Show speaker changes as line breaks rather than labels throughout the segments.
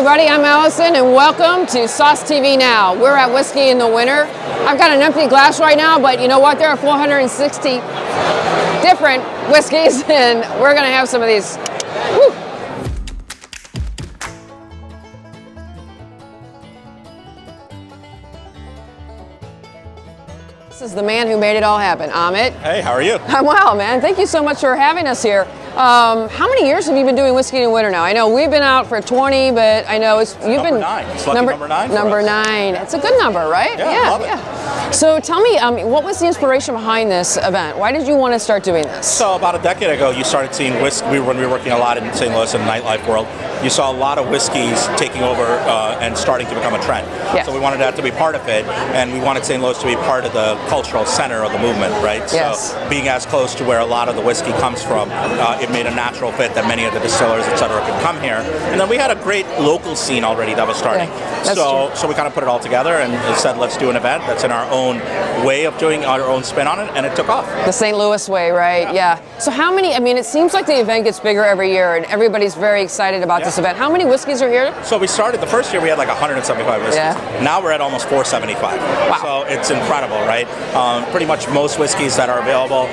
everybody, I'm Allison and welcome to SauceTV Now. We're at Whiskey in the Winter. I've got an empty glass right now, but you know what? There are 460 different whiskeys and we're gonna have some of these. Woo. This is the man who made it all happen, Amit.
Hey, how are you?
I'm well, man. Thank you so much for having us here. How many years have you been doing Whiskey in the Winter now? I know we've been out for 20, but I know you've been
number 9. It's lucky number 9.
Number 9. It's a good number, right?
Yeah, love it.
So tell me, what was the inspiration behind this event? Why did you want to start doing this?
So about a decade ago, you started seeing whiskey. When we were working a lot in St. Louis and the nightlife world, you saw a lot of whiskeys taking over and starting to become a trend.
Yes.
So we wanted that to be part of it, and we wanted St. Louis to be part of the cultural center of the movement, right?
Yes.
So being as close to where a lot of the whiskey comes from, it made a natural fit that many of the distillers, et cetera, could come here. And then we had a great local scene already that was starting.
Yeah,
so we kind of put it all together and said, let's do an event that's in our own way of doing our own spin on it, and it took off.
The St. Louis way, right? Yeah. So how many, it seems like the event gets bigger every year and everybody's very excited about this event. How many whiskeys are here?
So we started, the first year we had like 175 whiskeys.
Yeah.
Now we're at almost 475.
Wow.
So it's incredible, right? Pretty much most whiskeys that are available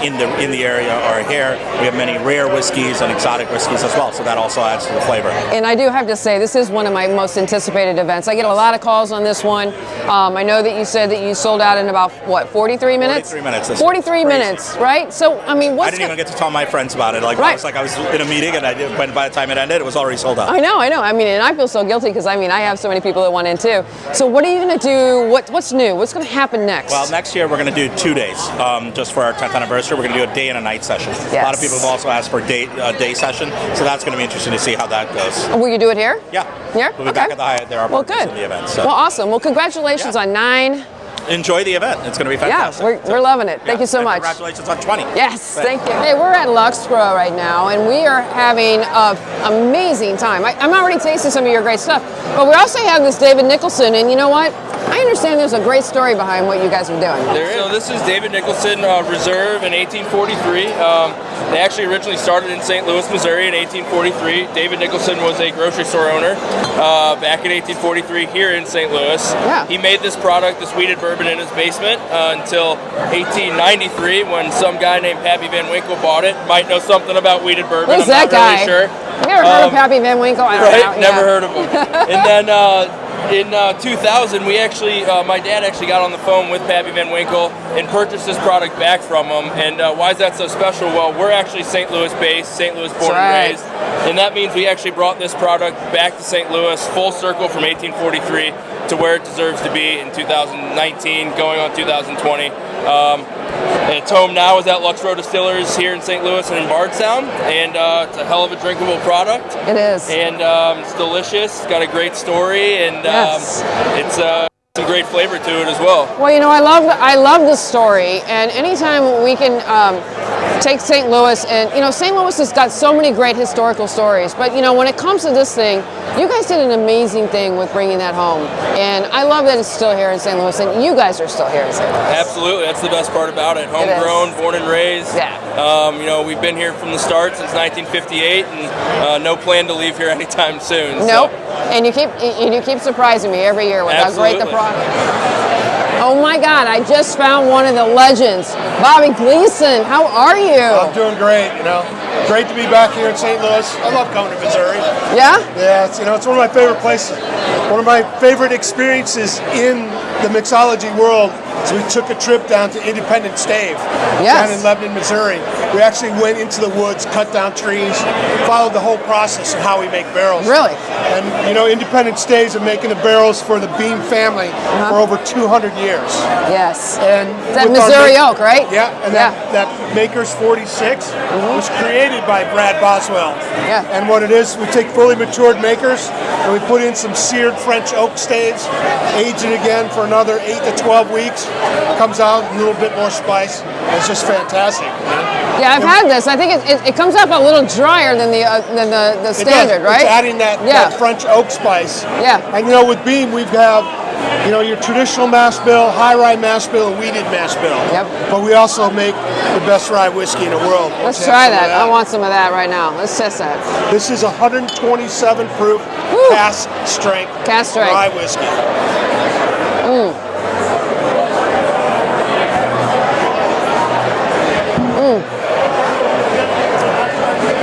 in the area are here. We have many rare whiskeys and exotic whiskeys as well, so that also adds to the flavor.
And I do have to say, this is one of my most anticipated events. I get a lot of calls on this one. I know that you said that you sold out in about, what, 43 minutes?
43 minutes.
43 minutes, right? So,
I didn't even get to tell my friends about it. Like, right. I was in a meeting, and when by the time it ended, it was already sold out.
I know. And I feel so guilty because, I have so many people that want in too. So what are you going to do? What's new? What's going to happen next?
Well, next year we're going to do 2 days. Just for our 10th anniversary, we're going to do a day and a night session.
Yes.
A lot of people have also asked for a day session, so that's going to be interesting to see how that goes.
Will you do it here?
Yeah.
Here?
We'll be back at the Hyatt. There are partners in the event. So.
Well, awesome. Well, congratulations on 9.
Enjoy the event. It's going to be fantastic.
Yeah, we're loving it. Thank you so much.
Congratulations on 20.
Yes, thank you. Hey, we're at Luxco right now, and we are having an amazing time. I'm already tasting some of your great stuff, but we also have this David Nicholson, and you know what? I understand there's a great story behind what you guys are doing.
So this is David Nicholson Reserve in 1843. They actually originally started in St. Louis, Missouri in 1843. David Nicholson was a grocery store owner back in 1843 here in St. Louis.
Yeah.
He made this product, this wheated bourbon, in his basement until 1893 when some guy named Pappy Van Winkle bought it. Might know something about wheated bourbon.
Who's that guy?
Really sure.
You ever heard of Pappy Van Winkle? I don't know.
Never heard of him. And then in 2000, we actually, my dad actually got on the phone with Pappy Van Winkle and purchased this product back from him. And why is that so special? Well, we're actually St. Louis based, St. Louis born and raised. And that means we actually brought this product back to St. Louis full circle from 1843 to where it deserves to be in 2019, going on 2020. Its home now is at Luxco Distillers here in St. Louis and in Bardstown, and it's a hell of a drinkable product.
It is.
And it's delicious. It's got a great story, and it's some great flavor to it as well.
Well, I love the story, and anytime we can take St. Louis, and St. Louis has got so many great historical stories, but when it comes to this thing, you guys did an amazing thing with bringing that home, and I love that it's still here in St. Louis, and you guys are still here in St. Louis.
Absolutely, that's the best part about it. Homegrown, born and raised.
Yeah.
We've been here from the start since 1958, and no plan to leave here anytime soon.
Nope. So. And you keep surprising me every year with how great the product. Oh my God! I just found one of the legends, Bobby Gleason. How are you?
I'm doing great. Great to be back here in St. Louis. I love coming to Missouri.
Yeah?
Yeah, it's one of my favorite places. One of my favorite experiences in the mixology world is we took a trip down to Independent Stave down in Lebanon, Missouri. We actually went into the woods, cut down trees, followed the whole process of how we make barrels.
Really?
And Independent Staves are making the barrels for the Beam family for over 200 years.
Yes.
And
that Missouri oak, right?
Yeah, and that Maker's 46 was created by Brad Boswell.
Yeah.
And what it is, we take fully matured Makers and we put in some seared French oak staves, age it again for another 8 to 12 weeks. Comes out a little bit more spice. It's just fantastic.
Yeah, I've had this. I think it comes up a little drier than the standard, right?
It's adding that French oak spice.
Yeah.
And with Beam, we have you know, your traditional mash bill, high rye mash bill, and wheated mash bill.
Yep.
But we also make the best rye whiskey in the world.
Let's try that. I want some of that right now. Let's test that.
This is 127 proof cask strength rye whiskey.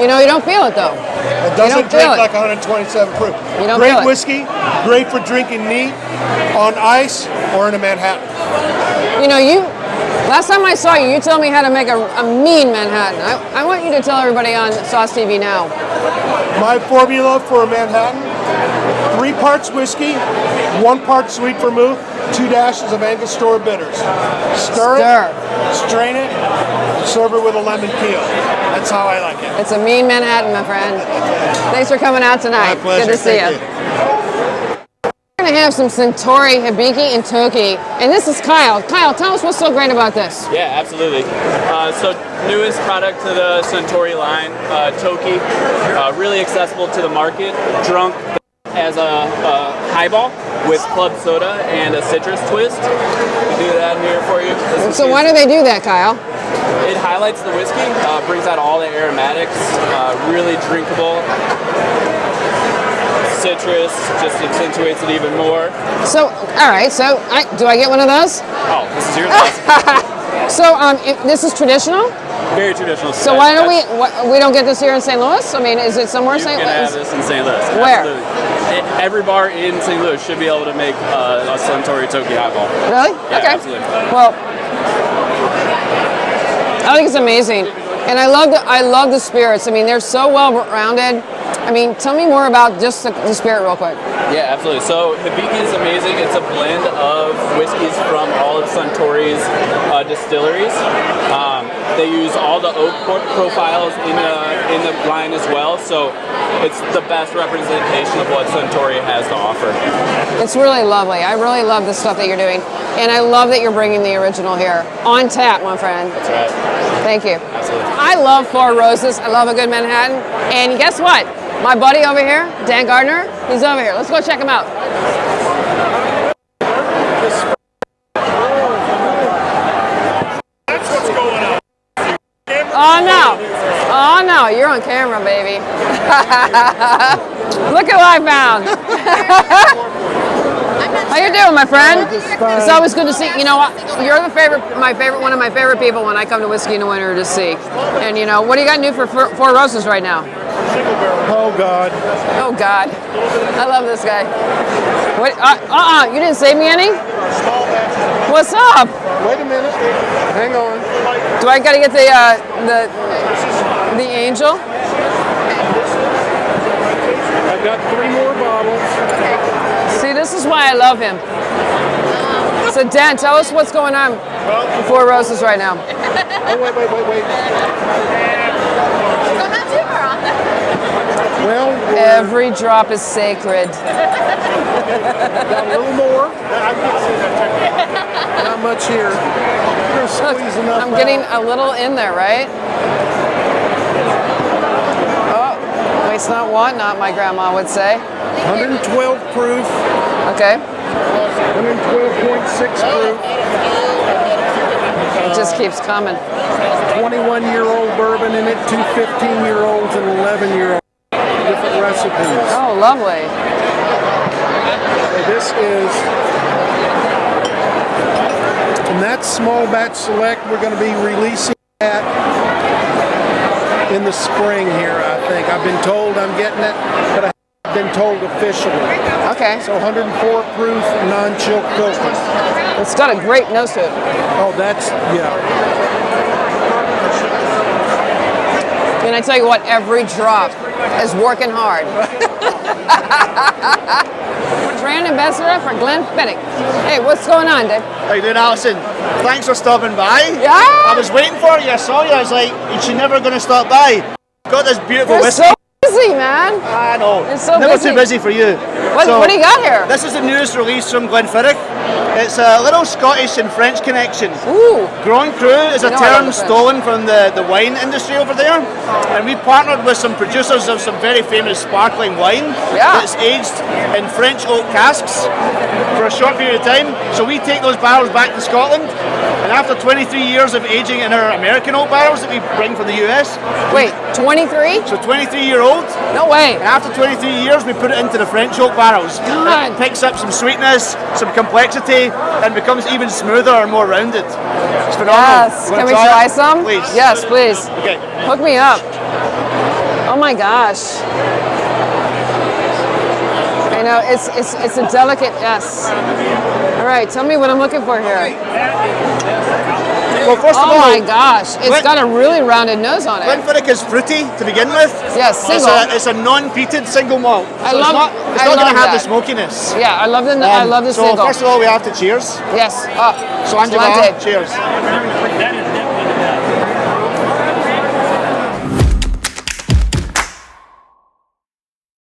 You know, you don't feel it though.
It doesn't drink like 127 proof.
You don't
Great
feel it.
whiskey, great for drinking neat, on ice, or in a Manhattan.
You know, last time I saw you, you told me how to make a mean Manhattan. I want you to tell everybody on SauceTV now.
My formula for a Manhattan, 3 parts whiskey, 1 part sweet vermouth, 2 dashes of Angostura bitters. Stir it, strain it, serve it with a lemon peel. That's how I like it.
It's a mean Manhattan, my friend. Thanks for coming out tonight.
My pleasure.
Good to see you. We're going to have some Suntory, Hibiki, and Toki. And this is Kyle. Kyle, tell us what's so great about this.
Yeah, absolutely. So newest product to the Suntory line, Toki. Really accessible to the market. Drunk as a highball with club soda and a citrus twist. We do that here for you.
So why do they do that, Kyle?
It highlights the whiskey, brings out all the aromatics, really drinkable. Citrus just accentuates it even more.
So, all right, so do I get one of those?
Oh, this is yours.
So, this is traditional?
Very traditional.
So why don't we don't get this here in St. Louis? I mean, is it somewhere in St. Louis?
You can have this in St. Louis.
Where?
Absolutely. Every bar in St. Louis should be able to make a Suntory Toki highball.
Really?
Yeah,
okay.
Absolutely.
Well, I think it's amazing, and I love the spirits. I mean, they're so well rounded. I mean, tell me more about just the spirit real quick.
Yeah, absolutely. So Hibiki is amazing. It's a blend of whiskeys from all of Suntory's distilleries. They use all the oak profiles in the line as well. So it's the best representation of what Suntory has to offer.
It's really lovely. I really love the stuff that you're doing, and I love that you're bringing the original here on tap, my friend.
That's right.
Thank you.
Absolutely.
I love Four Roses. I love a good Manhattan. And guess what? My buddy over here, Dan Gardner, he's over here. Let's go check him out.
That's what's going on.
Oh no, you're on camera, baby. Look who I found. How you doing, my friend? It's always good to see. You know what? You're one of my favorite people when I come to Whiskey in the Winter to see. And you know, what do you got new for Four Roses right now?
Oh God.
Oh God. I love this guy. Wait, you didn't save me any? What's up?
Wait a minute. Hang on.
Do I gotta get the angel?
I've got 3 more bottles.
See, this is why I love him. So Dan, tell us what's going on with Four Roses right now.
Oh, wait. Well,
every drop is sacred.
Got a little more. Not much here.
Look, I'm getting a little in there, right? Oh, waste not, want not, my grandma would say.
112 proof.
Okay.
112.6 proof.
It just keeps coming.
21-year-old bourbon in it, 2 15-year-olds and 11-year-olds. Different recipes.
Oh, lovely.
So this is, and that's small batch select. We're going to be releasing that in the spring here, I think. I've been told I'm getting it, but I haven't been told officially.
Okay.
So 104 proof, non-chill filter.
It's got a great nose to it.
Oh, that's, yeah.
And I tell you what, every drop is working hard. Brand ambassador for Glenfiddich. Hey, what's going on, Dave?
How you doing, Allison? Thanks for stopping by.
Yeah.
I was waiting for you. I saw you. I was like, you're never going to stop by. Got this beautiful
You're
whiskey.
so busy, man.
I know.
It's so
never
busy.
too busy for you.
What do you got here?
This is the newest release from Glenfiddich. It's a little Scottish and French connection.
Ooh.
Grand Cru is a
You know I love
term
the French.
stolen from the wine industry over there, and we partnered with some producers of some very famous sparkling wine that's aged in French oak casks for a short period of time. So we take those barrels back to Scotland, and after 23 years of aging in our American oak barrels that we bring from the US.
Wait, 23?
So 23-year-old.
No way.
And after 23 years, we put it into the French oak barrels.
God.
It picks up some sweetness, some complexity, and becomes even smoother and more rounded. It's phenomenal.
Yes.
You wanna
Can we try
it?
some?
Please.
Yes, please.
Okay.
Hook me up. Oh my gosh. I know it's a delicate S. All right, tell me what I'm looking for here.
Well, first of
Oh
all,
my gosh, it's got a really rounded nose on it.
Glenfiddich is fruity to begin with.
Yes, single.
It's a non-peated single malt. So
I love
it's not going to have the smokiness.
Yeah, I love the
So
single.
first of all, we have to cheers.
Yes.
So Angela,
Splendid.
cheers.